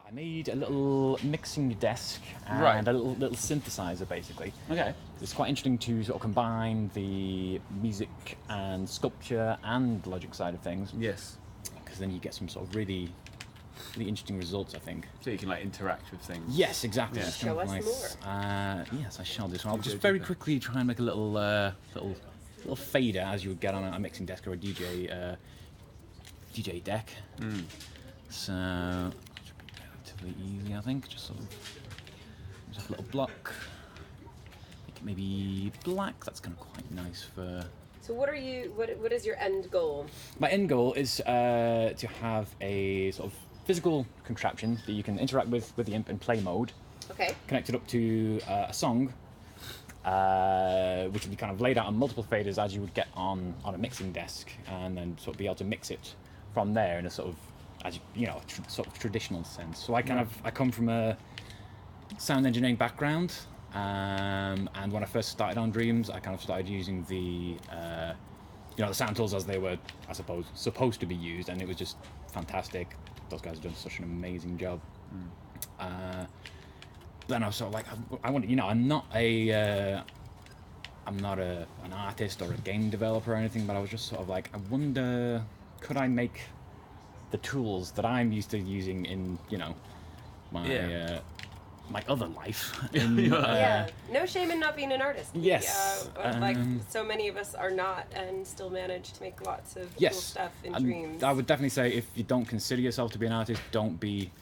I made a little mixing desk and a little synthesizer, basically. Okay. It's quite interesting to sort of combine the music and sculpture and logic side of things. Yes. Because then you get some sort of really interesting results, I think. So you can like interact with things. Yes, exactly. Yeah. It's Show kind of us nice. Yes, I shall do. So I'll just do very that. quickly try and make a little fader as you would get on a mixing desk or a DJ deck. So it should be relatively easy, I think. Just sort of a little block. Make it maybe black. That's kind of quite nice for. So what is your end goal? My end goal is to have a sort of physical contraption that you can interact with the imp in play mode. Okay. Connected up to a song, which would be kind of laid out on multiple faders as you would get on a mixing desk, and then sort of be able to mix it from there in a sort of, as sort of traditional sense. So I come from a sound engineering background, and when I first started on Dreams, I kind of started using the sound tools as they were, I suppose, supposed to be used, and it was just fantastic. Those guys have done such an amazing job. Then I was sort of like, I want, I'm not an artist or a game developer or anything, but I was just sort of like, I wonder, could I make the tools that I'm used to using in, my other life? No shame in not being an artist. Yes. Like so many of us are not, and still manage to make lots of cool Yes. stuff in Dreams. I would definitely say if you don't consider yourself to be an artist, don't be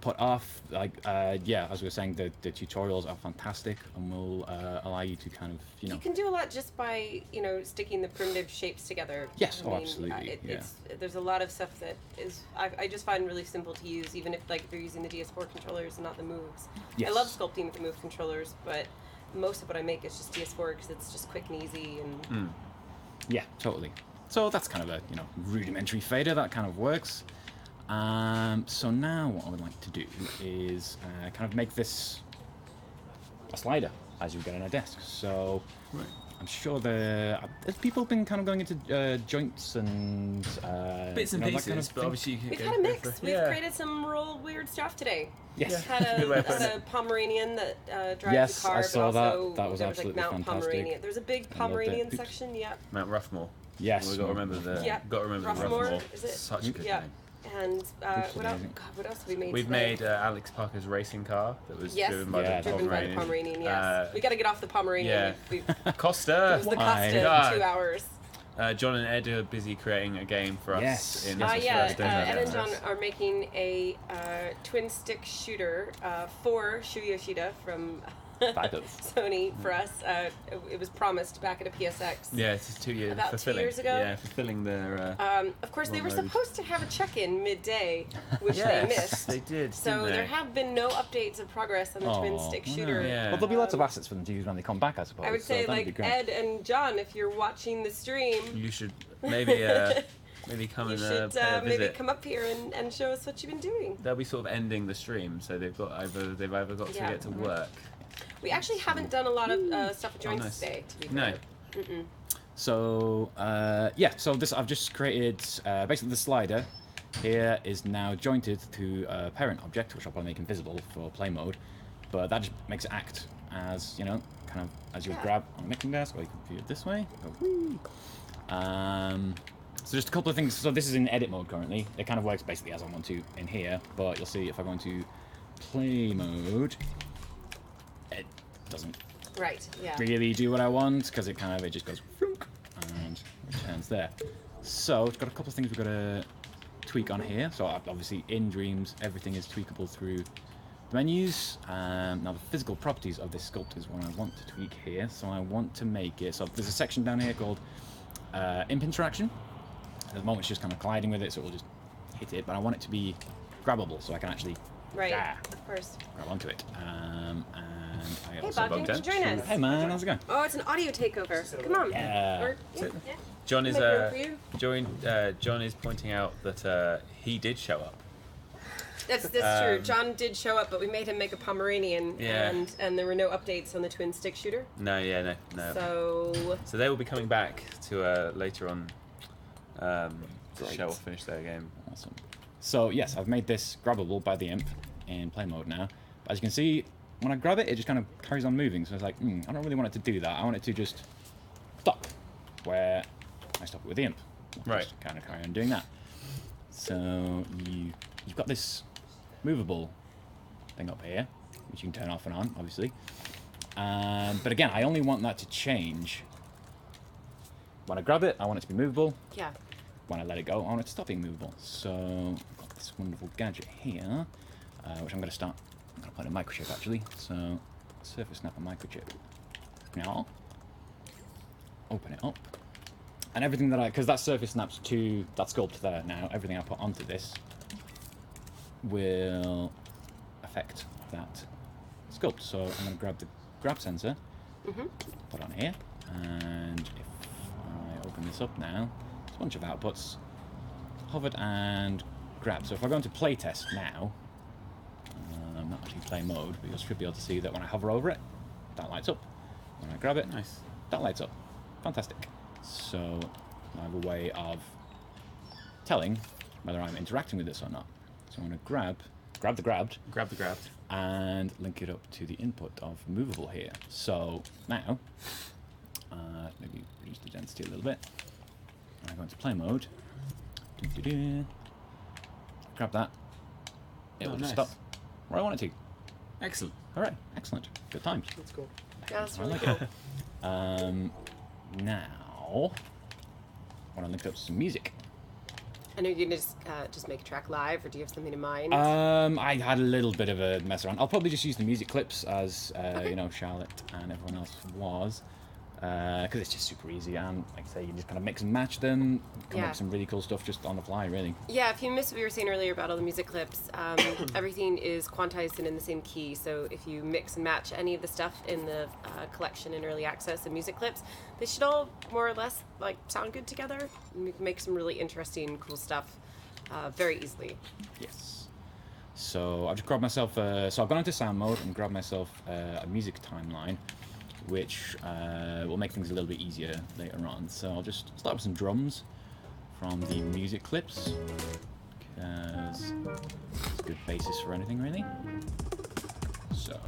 put off. Like, as we were saying, the tutorials are fantastic and will allow you to kind of, You can do a lot just by, sticking the primitive shapes together. Yes, absolutely. There's a lot of stuff that is, I just find really simple to use, even if you're using the DS4 controllers and not the moves. Yes. I love sculpting with the move controllers, but most of what I make is just DS4 because it's just quick and easy. And Yeah, totally. So that's kind of a rudimentary fader that kind of works. So now what I would like to do is kind of make this a slider as you get on a desk. So I'm sure there's people have been kind of going into joints and bits and pieces, that kind of but thing. obviously you can we've go had a for mix. it. We've created some real weird stuff today. Yes. Had a Pomeranian that drives a car, I saw but also that. That was there absolutely Mount fantastic. Pomeranian. There's a big Pomeranian section. Yep. Mount Ruffmore. Yes. We've got to remember the Ruffmore, Ruffmore. is it? Such a good Yeah. name. And what else have we made? We've today? made Alex Parker's racing car that was Yes, driven by the driven by the Pomeranian. Yes, we got to get off the Pomeranian. Costa. It was the Costa 2 hours. John and Ed are busy creating a game for us. Yes. In Ed and John are making a twin stick shooter for Shu Yoshida from Sony for us. It was promised back at a PSX. Yeah, it's 2 years. About 2 years ago. Yeah, fulfilling their. Of course, they were supposed to have a check-in midday, which they missed. They did. So there have been no updates of progress on the twin stick shooter. Yeah. Well, there'll be lots of assets for them to use when they come back, I suppose. I would say, so that'd be great. Ed and John, if you're watching the stream, You should maybe come you and should pay a maybe visit. come up here and show us what you've been doing. They'll be sort of ending the stream, so they've either got to get to work. We actually haven't done a lot of stuff with joints nice. today, to be No. fair. So so this I've just created basically the slider here is now jointed to a parent object, which I'll probably make invisible for play mode, but that just makes it act as kind of as you would grab on a mixing desk, or you can view it this way. So just a couple of things. So this is in edit mode currently. It kind of works basically as I want to in here, but you'll see if I go into play mode, it doesn't really do what I want because it just goes flunk and returns there. So it's got a couple of things we've got to tweak on here. So obviously in Dreams everything is tweakable through the menus. Now the physical properties of this sculpt is what I want to tweak here. So I want to make it so there's a section down here called imp interaction. At the moment it's just kind of colliding with it, so it will just hit it, but I want it to be grabbable so I can actually of course. grab onto it. And I Hey, also Bob, thanks for joining us. Hey man, how's it going? Oh, it's an audio takeover. Come on. Yeah. John is Make room for you. John is pointing out that he did show up. That's true. John did show up, but we made him make a Pomeranian, and there were no updates on the twin stick shooter. No. So they will be coming back to later on to show or finish their game. Awesome. So yes, I've made this grabbable by the imp in play mode now. But as you can see, when I grab it, it just kind of carries on moving. So it's like, I don't really want it to do that. I want it to just stop where I stop it with the imp. Right. Just kind of carry on doing that. So you've got this movable thing up here, which you can turn off and on, obviously. But again, I only want that to change. When I grab it, I want it to be movable. Yeah. When I let it go, I want it to stop being movable. So I've got this wonderful gadget here, which I'm going to start. I'm going to put in a microchip actually. So surface snap a microchip. Now, open it up. And everything that because that surface snaps to that sculpt there now, everything I put onto this will affect that sculpt. So I'm going to grab the grab sensor, put it on here, and if I open this up now, there's a bunch of outputs, hovered and grab. So if I go into playtest now, not actually play mode, but you should be able to see that when I hover over it, that lights up. When I grab it, nice, that lights up. Fantastic. So I have a way of telling whether I'm interacting with this or not. So I'm going to grab the grabbed, and link it up to the input of movable here. So now, maybe reduce the density a little bit. I go into play mode. Grab that. It will just stop where I want it to. Excellent. All right, excellent. Good times. That's cool. Yeah, that's really cool. Now, I want to link up some music. And are you going to just make a track live, or do you have something in mind? I had a little bit of a mess around. I'll probably just use the music clips as, you know, Charlotte and everyone else was. Because it's just super easy, and like I say, you can just kind of mix and match them, come up with some really cool stuff just on the fly, really. Yeah, if you missed what we were saying earlier about all the music clips, everything is quantized and in the same key, so if you mix and match any of the stuff in the collection in early access and music clips, they should all more or less like sound good together, and we can make some really interesting, cool stuff very easily. Yes. So I've just grabbed myself, so I've gone into sound mode and grabbed myself a music timeline, which will make things a little bit easier later on. So I'll just start with some drums from the music clips, because it's a good basis for anything, really. So,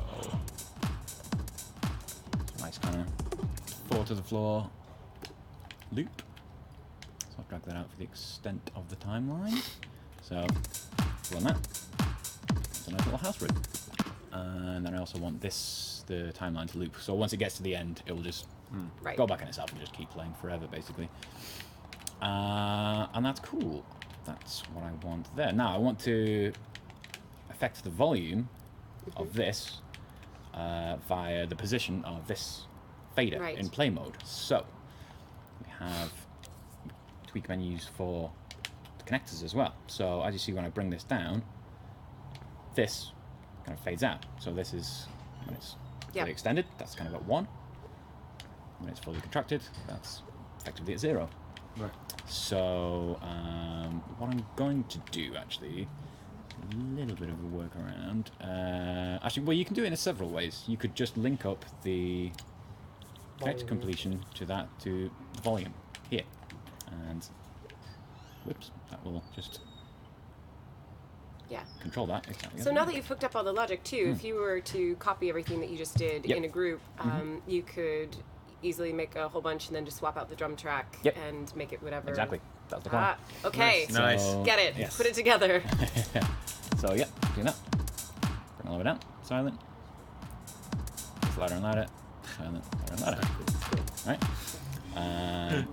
nice kind of 4 to the floor loop. So I'll drag that out for the extent of the timeline. So, run that. It's a nice little house room. And then I also want the timeline to loop. So once it gets to the end, it will just go back in itself and just keep playing forever, basically. And that's cool. That's what I want there. Now I want to affect the volume of this via the position of this fader in play mode. So we have tweak menus for the connectors as well. So as you see, when I bring this down, this kind of fades out. So this is when it's fully extended, that's kind of at 1. When it's fully contracted, that's effectively at 0. Right. So what I'm going to do, actually, a little bit of a workaround. Actually, well, you can do it in several ways. You could just link up the connector completion to the volume here, and whoops, that will just control that. Exactly. So now that you've hooked up all the logic too, if you were to copy everything that you just did in a group, you could easily make a whole bunch and then just swap out the drum track and make it whatever. Exactly. That's the plan. Okay. Nice. So, get it. Put it together. So do that. Bring all the way down. Silent. Louder and louder. Silent. Louder and louder. Right.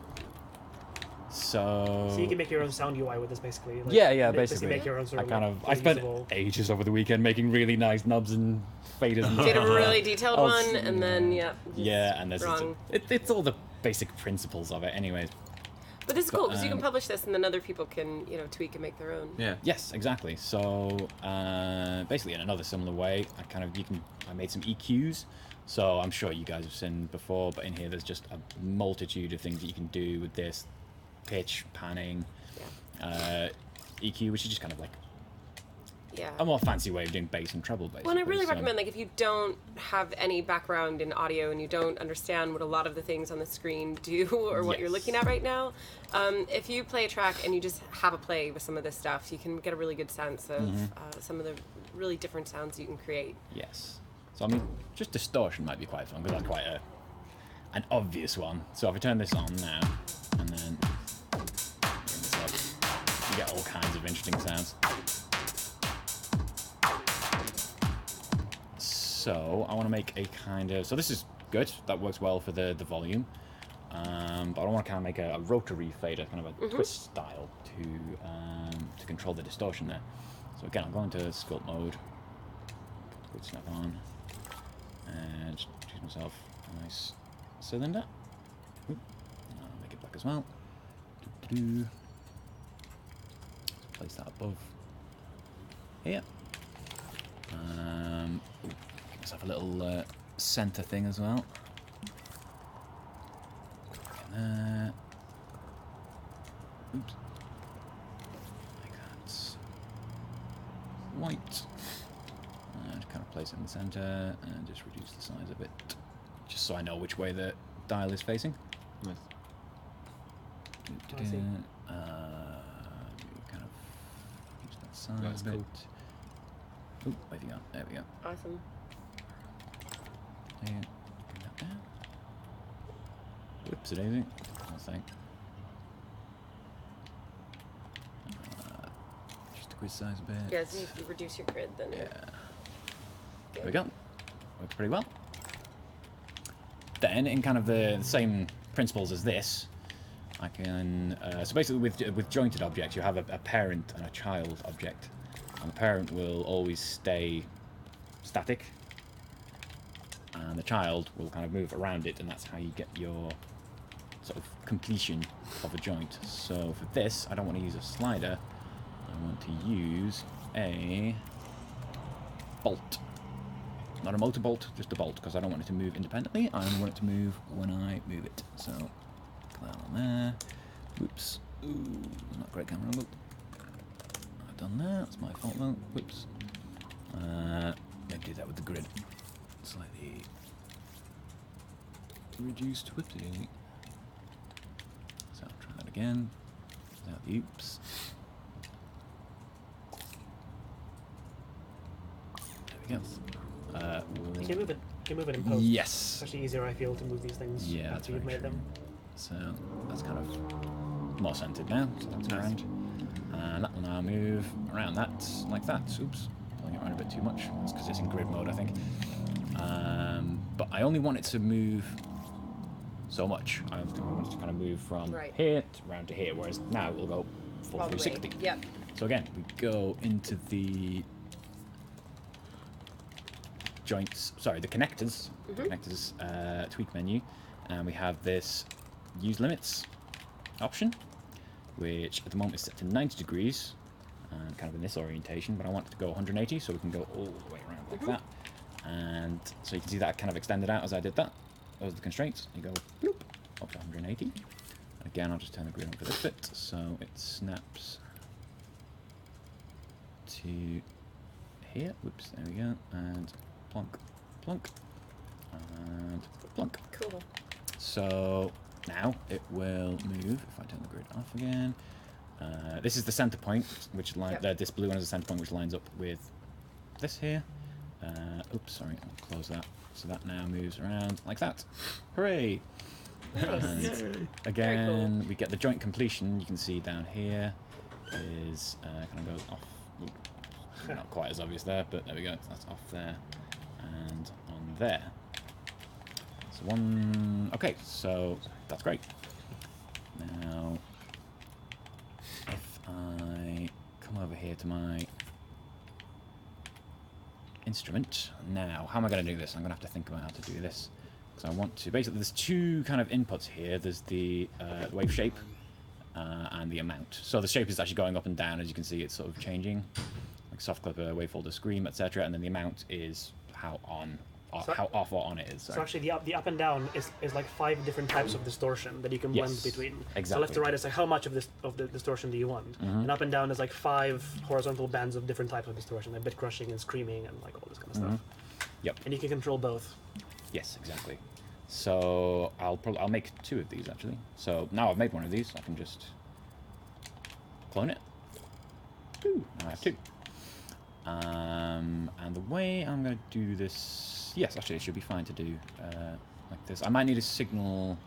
So you can make your own sound UI with this, basically. Like, basically. Make your own sort of I spent ages over the weekend making really nice knobs and faders. And did a really detailed one, and then and there's it's all the basic principles of it, anyways. But this is cool because you can publish this, and then other people can tweak and make their own. Yeah. Yes, exactly. So basically, in another similar way, I made some EQs. So I'm sure you guys have seen before, but in here there's just a multitude of things that you can do with this. Pitch, panning, EQ, which is just kind of like a more fancy way of doing bass and treble, basically. Well, and I really recommend, like, if you don't have any background in audio and you don't understand what a lot of the things on the screen do or what you're looking at right now, if you play a track and you just have a play with some of this stuff, you can get a really good sense of some of the really different sounds you can create. Yes. So, I mean, just distortion might be quite fun, because that's quite an obvious one. So if I turn this on now, and then bring this up, you get all kinds of interesting sounds. So I want to make a kind of... So this is good. That works well for the volume. But I want to kind of make a rotary fader, kind of a twist style to control the distortion there. So again, I'll go into sculpt mode, quick snap on, and choose myself a nice cylinder. Oop. I'll make it black as well. Place that above here. Give myself a little center thing as well. There. Oops. Like that. White. And kind of place it in the center and just reduce the size of it, just so I know which way the dial is facing. Nice. Kind of reduce that size a bit. Cool. Ooh, where have you gone? There we go. Awesome. Bring that down. Whoops, daisy. One thing. Just decrease size a bit. Yeah, so if you reduce your grid, then... Yeah. There we go. Works pretty well. Then, in kind of the same principles as this, I can... so basically, with jointed objects, you have a parent and a child object. And the parent will always stay static, and the child will kind of move around it, and that's how you get your sort of completion of a joint. So for this, I don't want to use a slider. I want to use a bolt. Not a motor bolt, just a bolt, because I don't want it to move independently. I only want it to move when I move it. So, put that on there. Whoops. Ooh, not a great camera angle. I've done that. That's my fault though. Whoops. Maybe do that with the grid. Slightly reduced. Whoopsie. So I'll try that again. Without the oops. There we go. You can move it in post. Yes. It's actually easier, I feel, to move these things after you've made them. So that's kind of more centered now. So that's grand. And that will now move around that like that. Oops, pulling it around a bit too much. That's because it's in grid mode, I think. But I only want it to move so much. I want it to kind of move from here to around to here, whereas now it will go full 360. Yep. So again, we go into the joints, sorry, the connectors, tweak menu, and we have this use limits option, which at the moment is set to 90 degrees, and kind of in this orientation, but I want it to go 180, so we can go all the way around like that. And so you can see that kind of extended out as I did that. Those are the constraints. You go bloop, up to 180. And again, I'll just turn the grid on for this bit, so it snaps to here. Whoops, there we go, and plonk, plonk, and plonk. Cool. So now it will move if I turn the grid off again. This is the center point, which this blue one is the center point, which lines up with this here. Oops, sorry, I'll close that. So that now moves around like that. Hooray! Nice. And again, we get the joint completion. You can see down here is kind of goes off. Ooh, not quite as obvious there, but there we go. That's off there and on there. So one. Okay, so that's great. Now, if I come over here to my instrument, now how am I going to do this? I'm going to have to think about how to do this, because I want to basically, there's two kind of inputs here. There's the wave shape and the amount. So the shape is actually going up and down, as you can see. It's sort of changing, like soft clipper, wave folder, scream, etc. And then the amount is how on how off or on it is. Sorry. So actually, the up and down is like 5 different types of distortion that you can blend between. Exactly. So left to right is like how much of the distortion do you want, and up and down is like 5 horizontal bands of different types of distortion, like bit crushing and screaming and like all this kind of stuff. Yep. And you can control both. Yes, exactly. So I'll make 2 of these actually. So now I've made one of these, I can just clone it. Ooh, now I have 2. And the way I'm going to do this, yes, actually it should be fine to do like this. I might need a signal.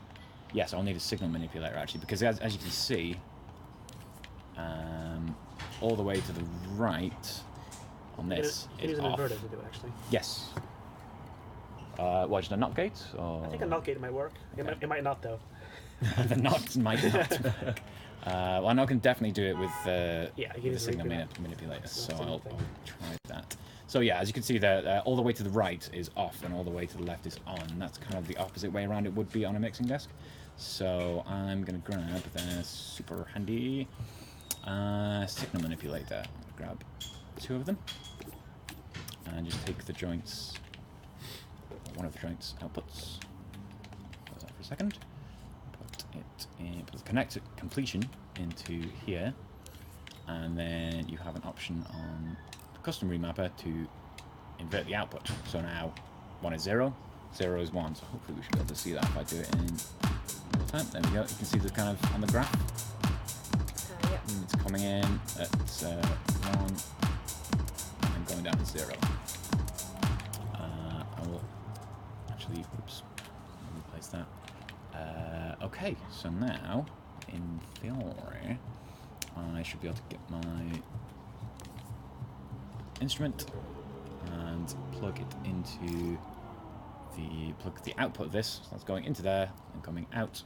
Yes, I'll need a signal manipulator actually, because as you can see, all the way to the right on this is an off. inverter to do it actually. Yes. What, just a NOT gate? Or? I think a NOT gate might work. Okay. It might not though. The NOT might not work. Well, I know I can definitely do it with the signal manipulator, so I'll try that. So yeah, as you can see there, all the way to the right is off and all the way to the left is on. That's kind of the opposite way around it would be on a mixing desk. So I'm going to grab the super handy signal manipulator. Grab 2 of them and just take the joints, one of the joints outputs, pause that for a second, put the connect completion into here, and then you have an option on the custom remapper to invert the output. So now 1 is 0, 0 is 1. So hopefully we should be able to see that if I do it in time. There we go. You can see this kind of on the graph. Yep. It's coming in at 1 and going down to 0. I will actually, oops, replace that. Okay, so now, in theory, I should be able to get my instrument and plug it into plug the output of this, so that's going into there and coming out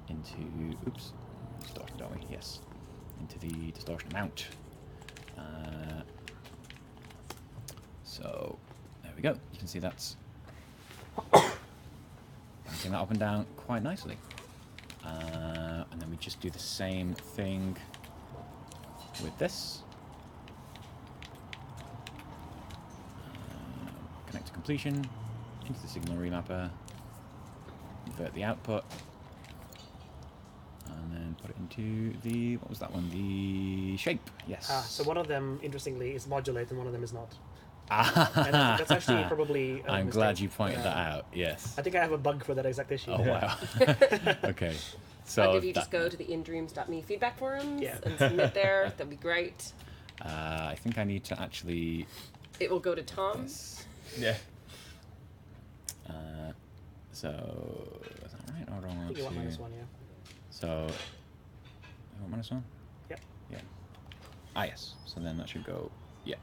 into, oops, distortion, don't we? Yes, into the distortion mount. So, there we go, you can see that's bouncing that up and down quite nicely. And then we just do the same thing with this. Connect to completion, into the signal remapper, invert the output, and then put it into the, what was that one? The shape, yes. So one of them, interestingly, is modulate and one of them is not. And that's actually probably a I'm mistake. glad you pointed that out, yes. I think I have a bug for that exact issue. Oh, wow. Okay. So did you just go to the indreams.me feedback forums Yeah. and submit there? That'd be great. I think I need to actually... It will go to Tom. Yes. Yeah. So, is that right? Or do I want You want to... -1, yeah. So, you want -1? Yep. Yeah. Ah, yes. So then that should go, yeah,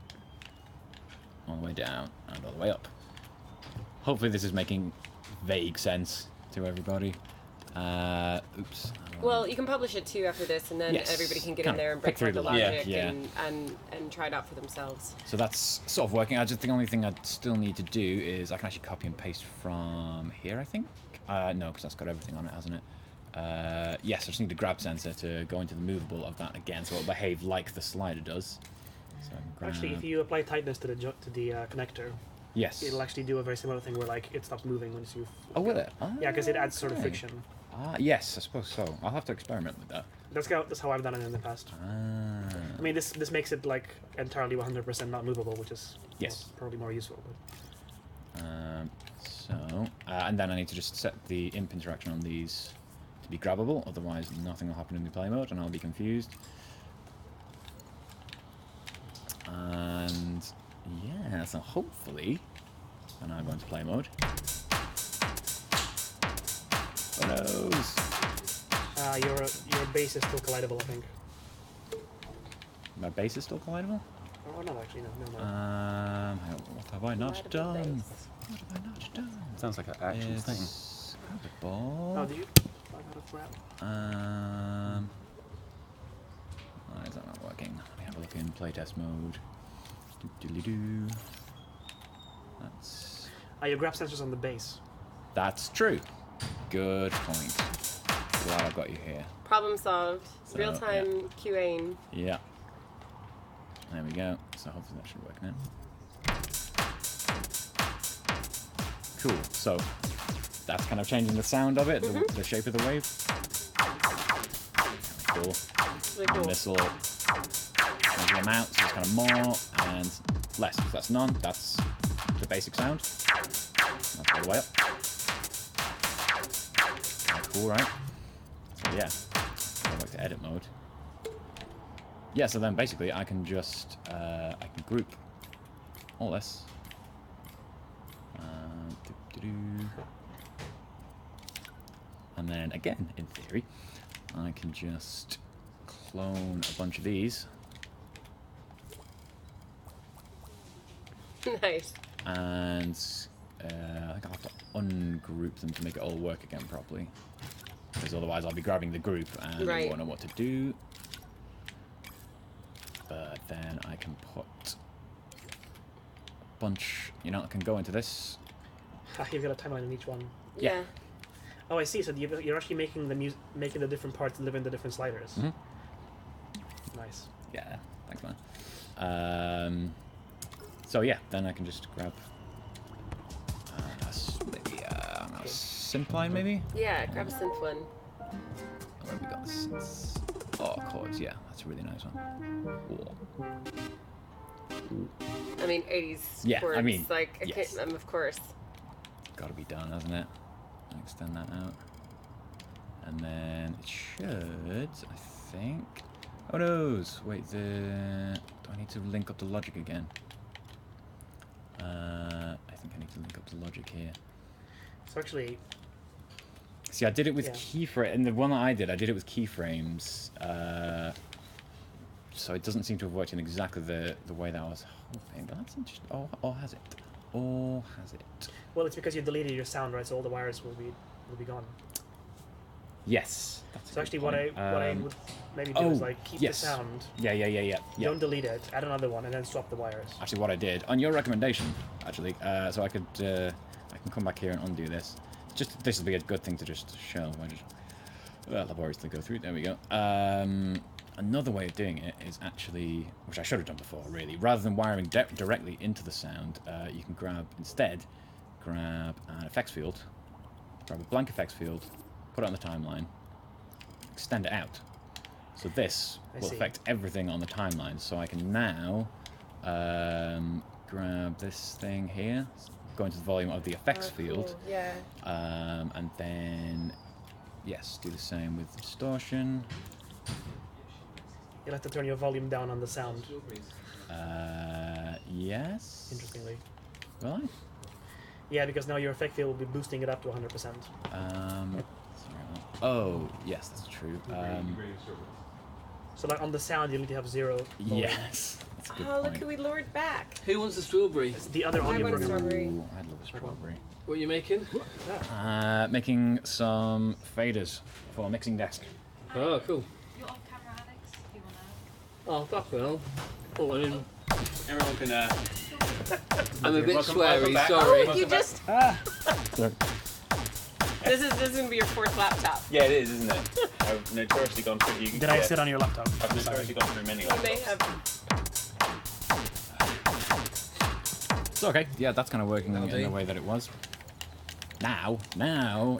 all the way down and all the way up. Hopefully this is making vague sense to everybody. Oops. Well, you can publish it too after this, and then Yes. everybody can get Kind in of there and break pick through apart the the logic logic, yeah. and try it out for themselves. So that's sort of working. The only thing I still need to do is I can actually copy and paste from here, I think. No, because that's got everything on it, hasn't it? Yes, I just need the grab sensor to go into the movable of that again, so it'll behave like the slider does. So Actually, if you apply tightness to the connector, yes, it'll actually do a very similar thing where like it stops moving once you. Oh, will it? Yeah, because it adds sort of Okay. friction. Yes, I suppose so. I'll have to experiment with that. That's how I've done it in the past. I mean, this makes it like entirely 100% not movable, which is Yes. probably more useful. But. And then I need to just set the imp interaction on these to be grabbable, otherwise nothing will happen in the play mode and I'll be confused. And yeah, so hopefully when I go into play mode. Oh no! Your base is still collidable, I think. My base is still collidable? Oh no, actually no. What have I not Collidable done? base. What have I not done? Sounds like an action thing. Grab the ball. Oh, did you? I got a crap. Why is that not working? Let me have a look in playtest mode. Doodly-doo. That's... Your grab sensor's on the base. That's true. Good point. Glad I've got you here. Problem solved. So, Real-time QAing. Yeah. There we go. So hopefully that should work now. Cool. So that's kind of changing the sound of it, the shape of the wave. Cool. Really cool. And this will change the amount, so it's kind of more and less. So that's none. That's the basic sound. That's all the way up. Cool, right? So yeah, go back to edit mode. Yeah, so then basically I can just I can group all this. And then again, in theory, I can just clone a bunch of these. Nice. And I think I'll have to ungroup them to make it all work again properly. Because otherwise I'll be grabbing the group and I won't know what to do. But then I can put a bunch, you know, I can go into this. You've got a timeline in each one. Yeah. Oh, I see. So you're actually making the different parts live in the different sliders. Nice. Yeah, thanks, man. So yeah, then I can just grab maybe a synth line, maybe. Yeah, grab a synth one. And then we got the synths. Oh, chords. Yeah, that's a really nice one. Ooh. I mean, 80s Yeah, chords, I mean, like, yes. of course. Got to be done, hasn't it? Extend that out. And then it should, I think. Oh no! Wait, do I need to link up the logic again? I think I need to link up the logic here. So actually, see, I did it with keyframe, and the one that I did it with keyframes. So it doesn't seem to have worked in exactly the way that I was hoping. But that's interesting. Or has it? Or has it? Well, it's because you deleted your sound, right? So all the wires will be gone. Yes. That's so actually, what I would maybe do is like keep the sound. Yeah. Don't delete it. Add another one, and then swap the wires. Actually, what I did on your recommendation, actually, so I can come back here and undo this. Just this will be a good thing to just show. I just laboriously go through. There we go. Another way of doing it is actually, which I should have done before, really. Rather than wiring directly into the sound, you can grab an effects field, grab a blank effects field, put it on the timeline, extend it out. So this will affect everything on the timeline. So I can now grab this thing here, go into the volume of the effects field, and then do the same with distortion. You'll have to turn your volume down on the sound. Yes. Interestingly. Will I? Yeah, because now your effect field will be boosting it up to 100%. Oh, yes, that's true. So like on the sound, you need to have 0 volume. Yes. That's a good point. Look who we lured back. Who wants a strawberry? It's the other I audio want a program. strawberry. Ooh, I'd love a strawberry. What are you making? Making some faders for a mixing desk. Oh, cool. You're off camera, Alex, if you want to. Oh, fuck well. Oh, I mean, Everyone can. I'm a bit Welcome sweary, back. sorry. Oh, you just... Sorry. This is going to be your 4th laptop. Yeah, it is, isn't it? I've notoriously gone through. Did I sit on your laptop? I've notoriously gone through many. You may have... So okay, yeah, that's kind of working in the way that it was. Now,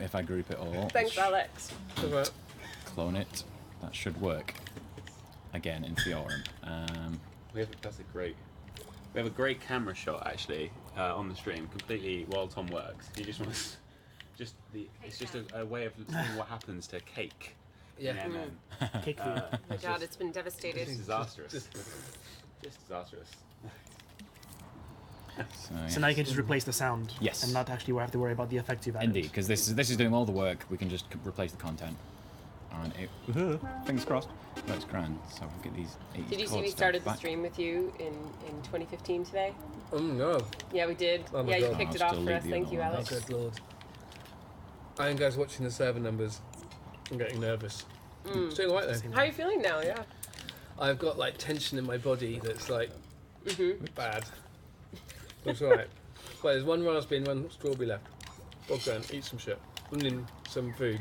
if I group it all, Thanks, Alex. clone it, that should work. Again in Theorem. We have a great camera shot actually on the stream, completely while Tom works. He just wants, it's just a way of seeing what happens to cake. Yeah. Cake food. My God, it's been devastated. It's disastrous. Just disastrous. So now you can just replace the sound. Yes. And not actually have to worry about the effects you've added. Indeed, because this is doing all the work. We can just replace the content. And it, fingers crossed. That's grand. So we'll get these 80 Did you see chord we steps started the back. stream with you in 2015 today? Oh, no. Yeah, we did. Oh my Yeah, you God. picked I'll it off still for leave us. the Thank other you, one. Oh, Alex. good lord. I am guys watching the server numbers. I'm getting nervous. It's doing alright though. How are you feeling now? Yeah. I've got like tension in my body that's like bad. It's alright. Well, there's one raspberry and one strawberry left. Bogdan, eat some shit. And then some food.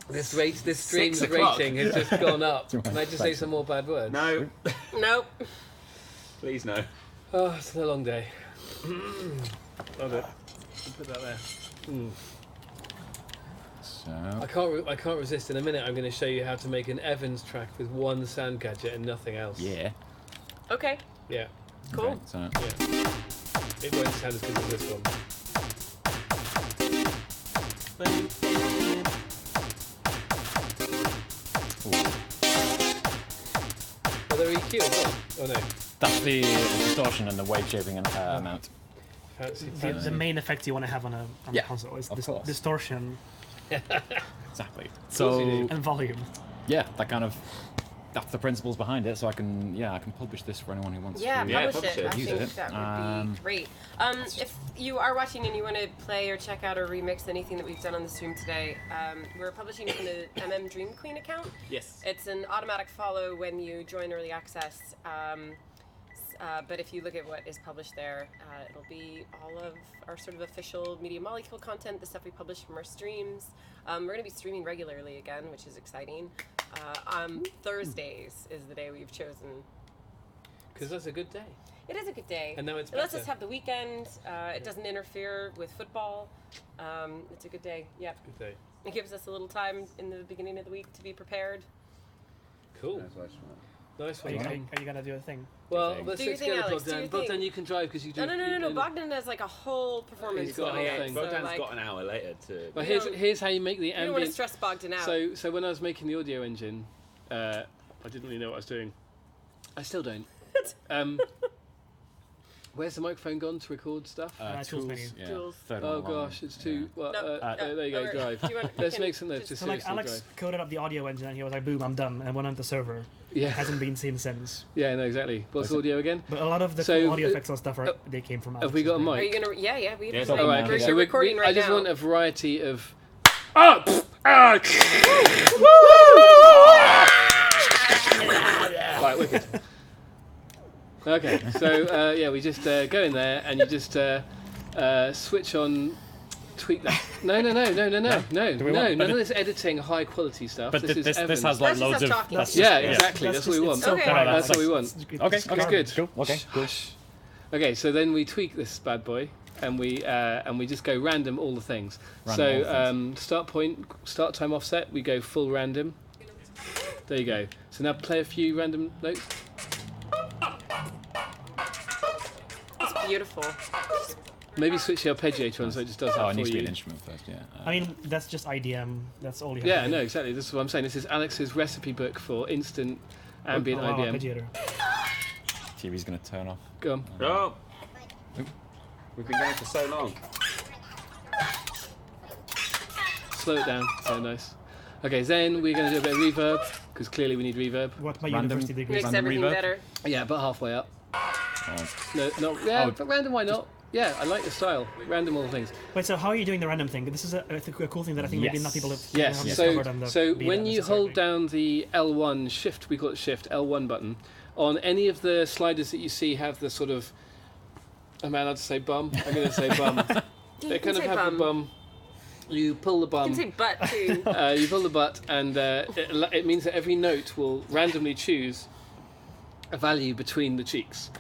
This stream's 6 o'clock. rating has just gone up. Can I just say some more bad words? No, Nope. please no. Oh, it's been a long day. Love it. Put that there. So I can't resist. In a minute, I'm going to show you how to make an Evans track with one sound gadget and nothing else. yeah. Okay. Yeah. Cool. Okay, so Yeah. It won't sound as good as this one. Are there EQ as well? Oh no. that's the distortion and the wave shaping amount. Fancy. The main effect you want to have on a Yeah, console is of course. distortion Exactly. course you So do. and volume. yeah, that's the principles behind it. So I can publish this for anyone who wants Yeah, to. publish it. I Use think it. that would be great. If you are watching and you want to play or check out or remix anything that we've done on the stream today, we're publishing it from the Dream Queen account. Yes. It's an automatic follow when you join early access. But if you look at what is published there, it'll be all of our sort of official Media Molecule content, the stuff we publish from our streams. We're going to be streaming regularly again, which is exciting. Thursdays is the day we've chosen. Because that's a good day. It is a good day. And now it's It lets better. us have the weekend. It doesn't interfere with football. It's a good day. Yeah. Good day. It gives us a little time in the beginning of the week to be prepared. Cool. Nice Are one. you gonna do a thing? Well, thing. let's Do your get thing, together, Alex, do Bogdan. your thing. Bogdan, you can drive because you do. No. Bogdan has like a whole performance. He's got a on whole it, thing. so, Bogdan's like, got an hour later to. But You here's how you make the you don't want to ambient. stress Bogdan out. So when I was making the audio engine, I didn't really know what I was doing. I still don't. Where's the microphone gone to record stuff? Tools menu. Yeah. Tools. Third Oh one along. gosh, it's too. Well, No, there you go, or- drive. do you want- Let's can- make some notes. Just So like seriously, Alex drive. coded up the audio engine and he was like, boom, I'm done, and went on the server. Yeah, Hasn't been seen since. yeah, no, exactly. What's audio again? But a lot of the So, cool audio effects and stuff they came from Alex. Have we got a Are you mic? gonna? Yeah. We have Yes, a mic. Oh, right, We're okay. So recording right I just now. want a variety of. Right, wicked. Okay, so yeah, we just go in there and you just switch on, tweak that. No. Do we want- None of this editing, high quality stuff. But this is this Evans. has like That's just loads us of. talking. That's Yeah, just- exactly. That's what we want. Okay. That's what we want. Okay, It's good. Cool. Okay, cool. Okay, so then we tweak this bad boy, and we just go random all the things. Random all the Start point, start time offset. We go full random. There you go. So now play a few random notes. It's beautiful. Maybe switch the arpeggiator on so it just does that Oh, it for needs to be you. an instrument first. Yeah. I mean, that's just IDM. That's all you have Yeah, to do. no, exactly. This is what I'm saying. This is Alex's recipe book for instant ambient Oh, wow, IBM. arpeggiator. TV's gonna turn off. Go on. Oh! We've been going for so long. Slow it down. So nice. Okay, then we're going to do a bit of reverb because clearly we need reverb. What my Random- university degree? Makes Random everything reverb? better. Yeah, but halfway up. Oh. No, yeah, Oh, but random. Why not? Yeah, I like the style. Random all the things. Wait, so how are you doing the random thing? This is a cool thing that I think maybe Yes. not people have Yes. haven't So, discovered on the so beta when you hold necessarily. down the L1 shift, we call it shift L1 button, on any of the sliders that you see have the sort of. Am I allowed to say bum? I'm going to say bum. Yeah, They you can kind of say have bum. the bum. You pull the You bum. can say butt too. You pull the butt, and it means that every note will randomly choose a value between the cheeks.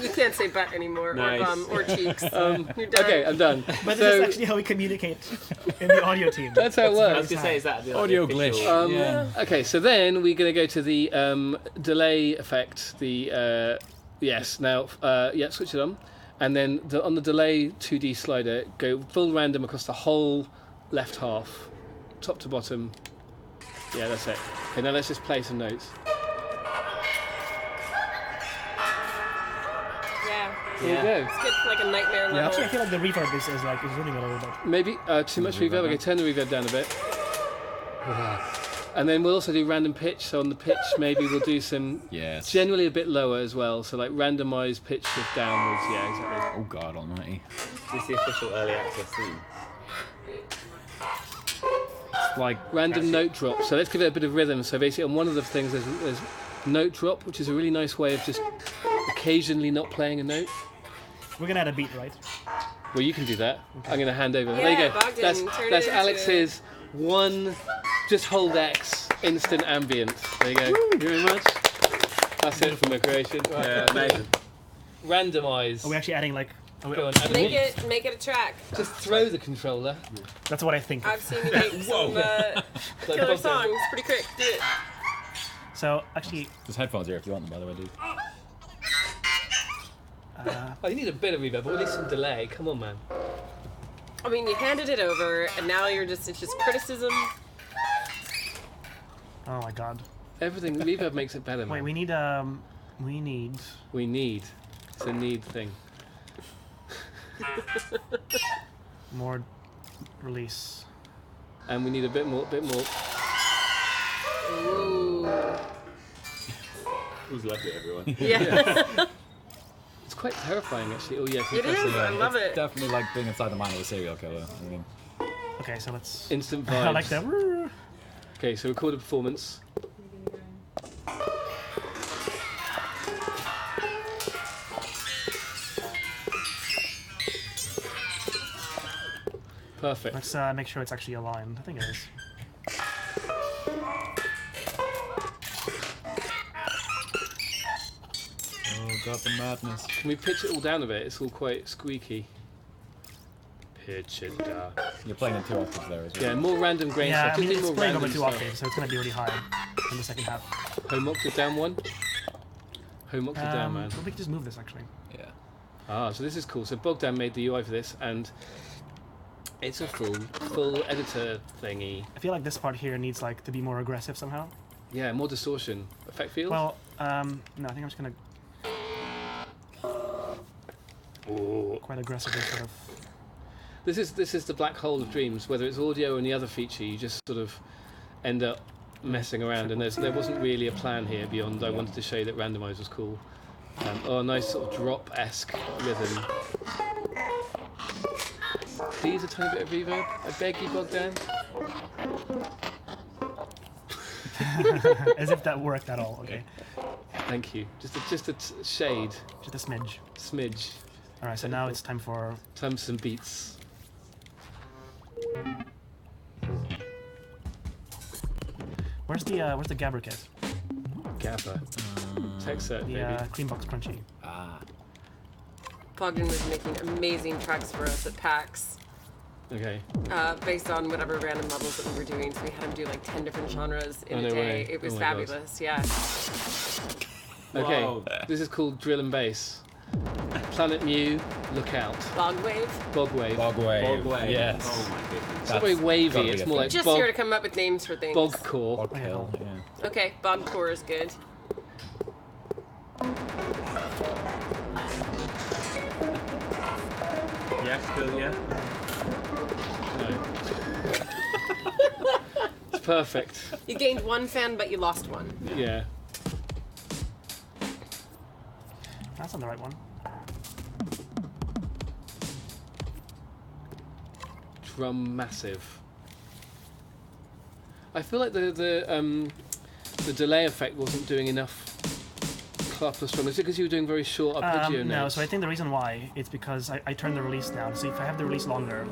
You can't say butt anymore, Nice. or bum, or cheeks. You're done. Okay, I'm done. But So this is actually how we communicate in the audio team. that's how it I was works. going to say, is that the Audio official- glitch. Yeah. Okay, so then we're going to go to the delay effect. The yes, now yeah, switch it on, and then on the delay 2D slider, go full random across the whole left half, top to bottom. Yeah, that's it. Okay, now let's just play some notes. Yeah. Here you go. It's good for like a nightmare level. Actually, I feel like the reverb is running a little bit. Maybe too much reverb. Okay, turn the reverb down a bit. And then we'll also do random pitch. So on the pitch, maybe we'll do some Yes. generally a bit lower as well. So like randomized pitch shift downwards. Yeah, exactly. Oh God Almighty. This is the official early access theme. Like Random note drop. So let's give it a bit of rhythm. So basically, on one of the things, there's note drop, which is a really nice way of just occasionally not playing a note. We're gonna add a beat, right? Well, you can do that. I'm going to hand over. Yeah, there you go. Bogdan, that's turn it that's into Alex's one. Just hold X instant ambient. There you go. Thank you very much. That's it for my creation. Yeah, amazing. Randomize. Are we actually adding like Go on, Adam. Make it a track. Just throw the controller. That's what I think. I've seen you make some killer songs pretty quick. Do it. So actually, There's headphones here if you want them, by the way, dude. Oh, you need a bit of reverb, or at least some delay. Come on, man. I mean, you handed it over, and now it's just criticism. oh my god. Everything reverb makes it better, man. Wait, we need. It's a need thing. More release. And we need a bit more. Ooh. Who's left it, everyone? Yeah. It's quite terrifying, actually. Oh, yeah. It is. I love it. Definitely like being inside the mind of a serial killer. I mean, Okay, so let's. Instant vibes. I like that. Okay, so record a performance. Perfect. Let's make sure it's actually aligned. I think it is. oh god, the madness. Can we pitch it all down a bit? It's all quite squeaky. Pitch it down. You're playing in 2 octaves there as well. Yeah, more random grain Yeah, stuff. I mean, Just it's more playing over random 2 stuff. octaves, so it's going to be really high in the second half. Home octave down 1. Home octave down, man. Well, we can just move this actually. Yeah. Ah, so this is cool. So Bogdan made the UI for this, and it's a full editor thingy. I feel like this part here needs like to be more aggressive somehow. Yeah, more distortion. Effect field? Well, no, I think I'm just gonna quite aggressively sort of. This is the black hole of dreams. Whether it's audio or any other feature, you just sort of end up messing around. And there wasn't really a plan here beyond I wanted to show you that randomize was cool. Oh, a nice sort of drop-esque rhythm. Please, a tiny bit of reverb. I beg you, Bogdan. As if that worked at all. Okay, Thank you. Just a shade, just a smidge. smidge. All right, so now it's time for. Time for some beats. Where's the Gabber kit? Gabba. Tech set, The baby. Creambox Crunchy. Ah. Bogdan was making amazing tracks for us at PAX. Okay. Based on whatever random models that we were doing, so we had him do like 10 different genres in Oh, a no day. way. It was Oh my God. fabulous, yeah. Okay. Whoa. This is called Drill and Bass. Planet Mu, look out. Bog Wave. Bog Wave. Bog wave. Bog wave. Yes. Oh my goodness. It's not very That's wavy, gotta be it's a more thing. like Just bog, here to come up with names for things. bogcore. Bog pill. Yeah. Okay, Bog Core is good. Yeah, still yeah. No. It's perfect. You gained 1 fan, but you lost 1. Yeah. That's not the right one. Drum massive. I feel like the delay effect wasn't doing enough sharper strong. Is it because you were doing very short arpeggio No, notes? so I think the reason why it's because I turned the release down. So if I have the release longer,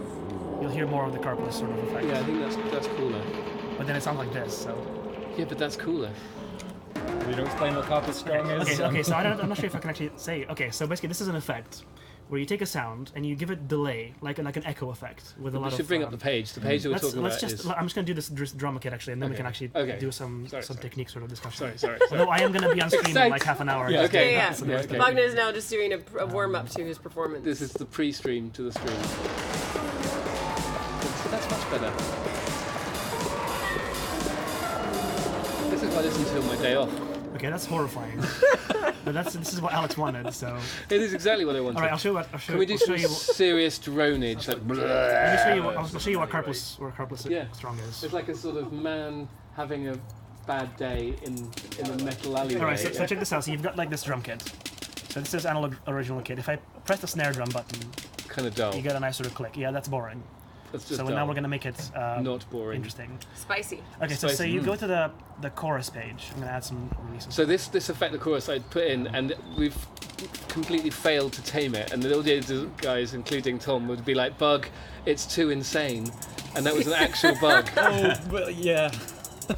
you'll hear more of the carpless sort of effect. Yeah, I think that's cooler. But then it sounds like this. So Yeah, but that's cooler. Will you explain what carpet strong is? okay. So I'm not sure if I can actually say. Okay, so basically this is an effect where you take a sound and you give it delay, like an echo effect with a lot We of. should bring up the page. The page that we're talking about is. I'm just gonna do this drama kit actually, and then we Okay. can actually Okay. do some Sorry. technique sort of discussion. Sorry. Although I am gonna be on stream in like half an hour. Yeah. Okay. Yeah. Yeah, okay. Bogdan is now just doing a warm-up to his performance. This is the pre-stream to the stream. That's much better. This is what I listen to on my day off. Okay, that's horrifying. But this is what Alex wanted. So It is exactly what I wanted. all right, I'll show you. Can we do I'll some show you. serious dronage? Like, Let me show you. I'll show you what carpless Yeah. strong is. it's like a sort of man having a bad day in a metal alleyway. All right, so check this out. So you've got like this drum kit. So this is analog original kit. If I press the snare drum button, Kind of dull. you get a nice sort of click. Yeah, that's boring. That's just So dull. now we're gonna make it Not boring. interesting. Spicy. Okay, so Spicy. you go to the chorus page. I'm gonna add some releases. So this effect, of course, I put in, and we've completely failed to tame it. And the audio guys, including Tom, would be like, "Bug, it's too insane," and that was an actual bug. Oh, well, yeah.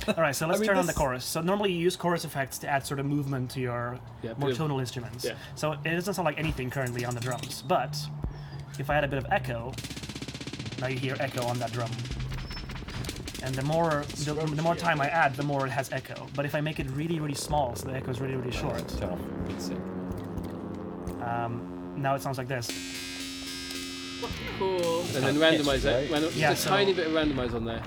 All right, so let's mean, turn on the this- chorus. So normally you use chorus effects to add sort of movement to your Yeah, more bit of- tonal instruments. yeah. So it doesn't sound like anything currently on the drums, but if I add a bit of echo, now you hear echo on that drum. And the more time I add, the more it has echo. But if I make it really, really small, so the echo is really, really short, Turn off beat sync. now it sounds like this. Cool. And then randomize it. Yeah, Just a tiny bit of randomize on there.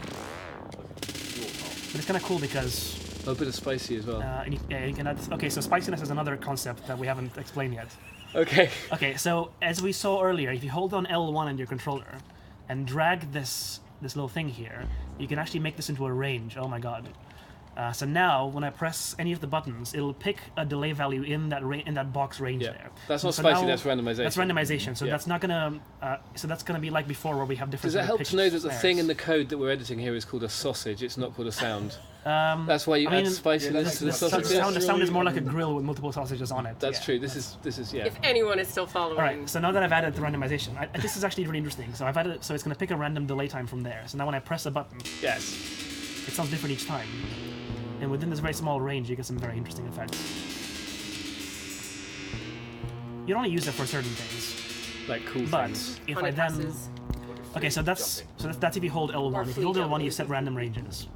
But it's kind of cool because... A bit of spicy as well. you can add, okay, so spiciness is another concept that we haven't explained yet. Okay. Okay, so as we saw earlier, if you hold on L1 on your controller and drag this little thing here, you can actually make this into a range. Oh my god. So now, when I press any of the buttons, it'll pick a delay value in that box range there. That's not spicy. That's randomization. That's randomization. So that's not gonna. So that's gonna be like before, where we have different. Does it help to know that the thing in the code that we're editing here is called a sausage? It's not called a sound. That's why you add spiciness to the sausage. The sound is more like a grill with multiple sausages on it. That's true. This is yeah. If anyone is still following. All right. So now that I've added the randomization, this is actually really interesting. So I've added. So it's gonna pick a random delay time from there. So now when I press a button, Yes. it sounds different each time. And within this very small range, you get some very interesting effects. You don't only use it for certain things. Like cool But things. if I then... Okay, so that's if you hold L1. If you hold L1, you set random ranges.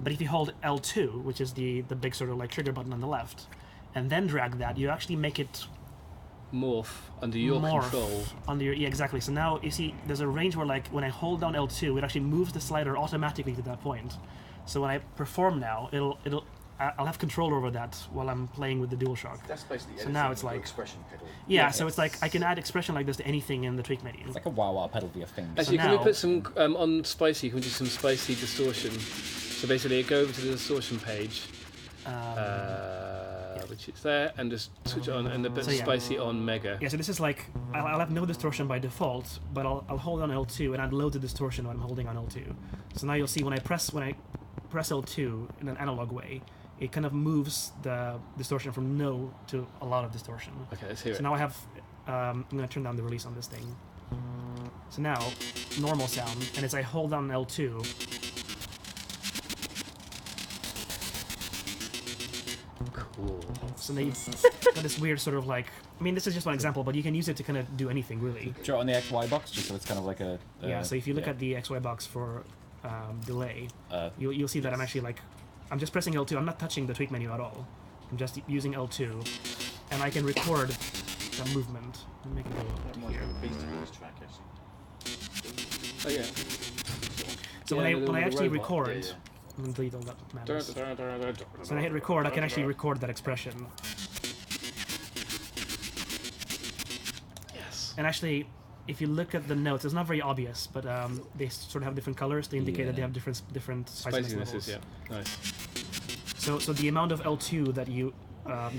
But if you hold L2, which is the big sort of like trigger button on the left, and then drag that, you actually make it Morph under your control. Yeah, exactly. So now, you see, there's a range where like when I hold down L2, it actually moves the slider automatically to that point. So when I perform now, I'll have control over that while I'm playing with the DualShock. That's basically so now it's like expression pedal. Yeah, so it's like I can add expression like this to anything in the tweak menu. It's like a wah-wah pedal via thing. Actually, so can we now, put some on spicy? Can we do some spicy distortion? So basically, go over to the distortion page, which is there, and just switch it on, and a bit spicy on mega. Yeah, so this is like I'll have no distortion by default, but I'll hold on L2 and add load the distortion when I'm holding on L2. So now you'll see when I press L2 in an analog way, it kind of moves the distortion from no to a lot of distortion. Okay, let's hear it. So now I have, I'm going to turn down the release on this thing. So now, normal sound, and as I hold down L2, cool. so now you've got this weird sort of like, I mean, this is just one example, but you can use it to kind of do anything, really. Draw it on the XY box, just so it's kind of like a... yeah, so if you look at the XY box for delay, you'll see that I'm actually like, I'm just pressing L2, I'm not touching the tweak menu at all. I'm just using L2, and I can record the movement. Let me make it go to here. Oh yeah. So when I actually record, I'm going to delete all that matters. So when I hit record, I can actually record that expression. Yes. And actually, if you look at the notes, it's not very obvious, but they sort of have different colors. They indicate that they have different spiciness levels. Yeah, nice. So the amount of L2 that you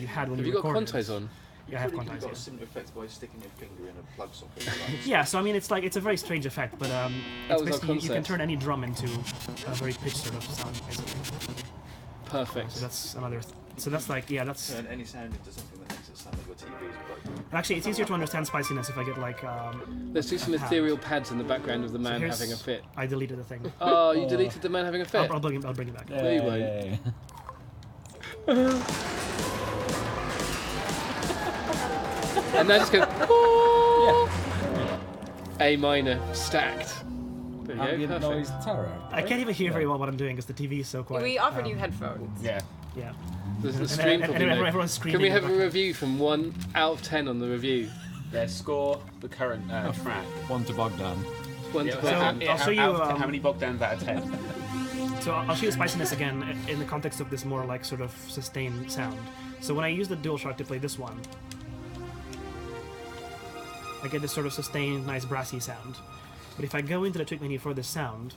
had when you recorded. Have you got quantize on? Yeah, I have quantize. You've got a similar effect by sticking your finger in a plug socket. Yeah, so I mean, it's a very strange effect, but it's basically you can turn any drum into a very pitched sort of sound, basically. Perfect. So that's another. So that's like, yeah, that's. Turn any sound into something that makes it sound like your TV is broken. Actually, it's easier to understand spiciness if I get like. Let's do some ethereal pads in the background of the man having a fit. I deleted the thing. Oh, you deleted the man having a fit. I'll bring it back. No, you won't. And now just go. A minor stacked. There you go, Ambient noise terror. I can't even hear very well what I'm doing because the TV is so quiet. We offered you headphones. Yeah. Yeah. There's the stream and probably know. everyone's screaming. Can we have a review from 1 out of 10 on the review? Yeah, score the current track. 1 to Bogdan. 1 to So 10. I'll show you. How many Bogdans out of 10? So I'll show you spiciness again in the context of this more like sort of sustained sound. So when I use the DualShock to play this one, I get this sort of sustained, nice brassy sound. But if I go into the tweak menu for this sound,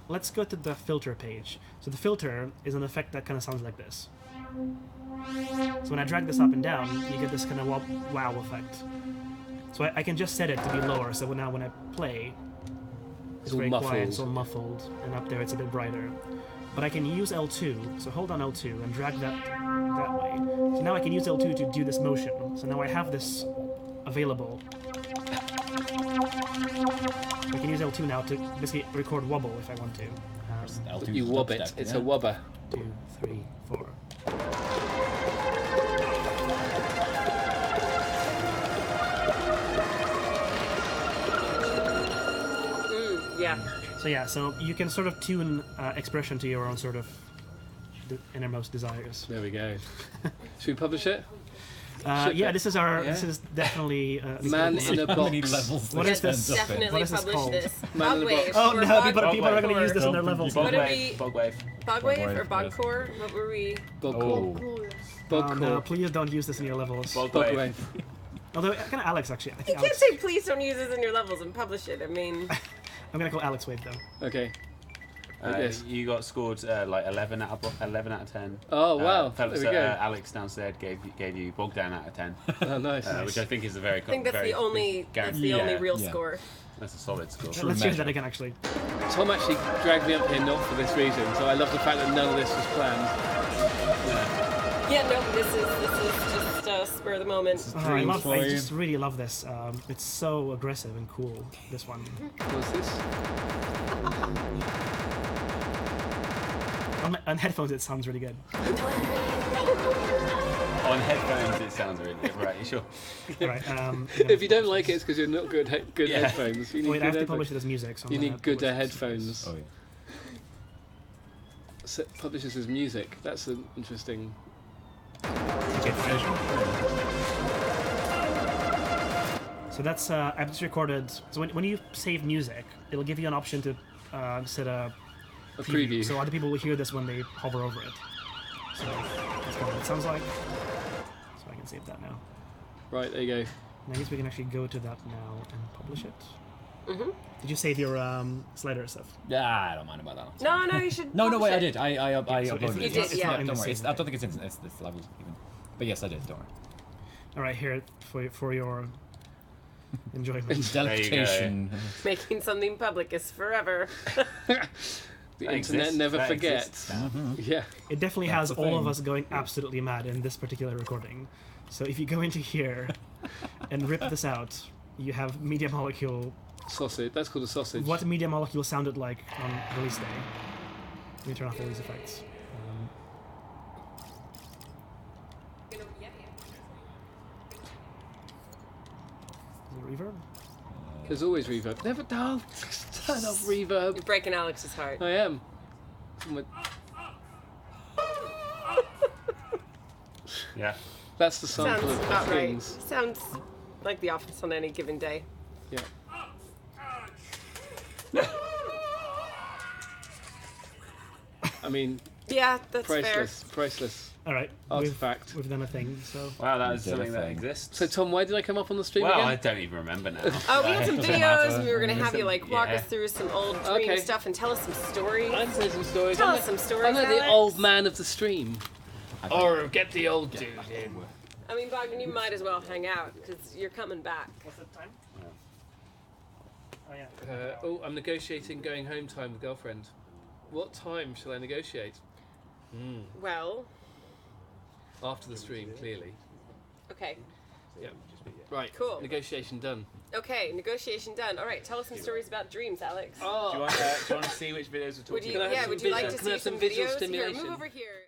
let's go to the filter page. So the filter is an effect that kind of sounds like this. So when I drag this up and down, you get this kind of wow effect. So I can just set it to be lower, so now when I play, it's very quiet, it's all muffled, and up there it's a bit brighter. But I can use L2, so hold on L2 and drag that way. So now I can use L2 to do this motion. So now I have this available. I can use L2 now to basically record wobble if I want to. You wob it, it's a wobber. 2, 3, 4. So yeah, so you can sort of tune expression to your own sort of innermost desires. There we go. Should we publish it? Yeah, this is our. Yeah. This is definitely Man in a How many box. levels? What is this? Definitely What is this publish called? this. Man in the Bogwave. box. Oh or no, bog- people are going to use this in their Bog- levels. What are Bogwave. we- Bogwave. Bogwave or Bogwave, bogcore? What were we? Bogcore. Oh, Bogcore. no, please don't use this in your levels. Bogwave. Although, kind of Alex actually. I You think can't Alex, say please don't use this in your levels and publish it. I mean, I'm going to call Alex Wave though. Okay. Yes. You got scored like 11 out of 10. Oh, wow. Fellas, There we go. Alex downstairs gave you Bogdan out of 10, Oh, nice. which I think is a very. I think that's the only real yeah. score. That's a solid score. Let's change that measure. again actually. Tom actually dragged me up here not for this reason, so I love the fact that none of this was planned. Yeah, no, this is just spur of the moment. I just really love this. It's so aggressive and cool, this one. What's this? On headphones it sounds really good. On headphones, it sounds really good. Right, you sure? Alright, If you don't like it, it's because you're not good Yeah. headphones. You need wait, I have good to publish headphones. it as music. So I'm You gonna need good publish this as- headphones. Oh, yeah. So, publish this as music. That's an interesting. So that's I've just recorded. So when you save music, it'll give you an option to set a preview. so other people will hear this when they hover over it. So that's kind of what it sounds like. So I can save that now. Right, there you go. And I guess we can actually go to that now and publish it. Mm-hmm. Did you save your slider stuff? Yeah, I don't mind about that. It's No, fine. no, you should. No, publish wait, I it. did. I so uploaded You it. did, It's yeah. not, in the don't worry. same I don't think it's this level even. But yes, I did. Don't worry. All right, here for your enjoyment. Delectation. Making something public is forever. The That internet exists. never That forgets. exists now. Yeah. It definitely That's has the all of thing. us going absolutely mad in this particular recording. So if you go into here and rip this out, you have Media Molecule. Sausage. That's called a sausage. What Media Molecule sounded like on release day. Let me turn off all these effects. Is there reverb? There's always reverb. Never don't turn off reverb. You're breaking Alex's heart. I am. Yeah. That's the sample Sounds of about right. things. Sounds like The Office on any given day. Yeah. I mean, Yeah, that's priceless. Priceless. All right, Artifact. We've done a thing. So Wow, that is You did a something that thing. exists. So, Tom, why did I come up on the stream well, again? I don't even remember now. fair. Oh, we had some Doesn't videos, matter. and we were gonna have you like walk Yeah. us through some old Dream Okay. stuff and tell us some stories. I can say some stories. Tell I'm us some the- stories, I'm like the Alex. old man of the stream. Or get the old dude in. I mean, Bogdan, you might as well hang out because you're coming back. what's the time? Oh yeah. I'm negotiating going home time with girlfriend. What time shall I negotiate? Well, After the stream, clearly. okay, Yeah. Right. Cool. Negotiation done. okay, negotiation done. All right, tell us some stories about dreams, Alex. Do you want to see which videos we're talking Would you? Can I have Yeah, some would you like visual- to can I see have some some visual videos? Here, stimulation? move over here.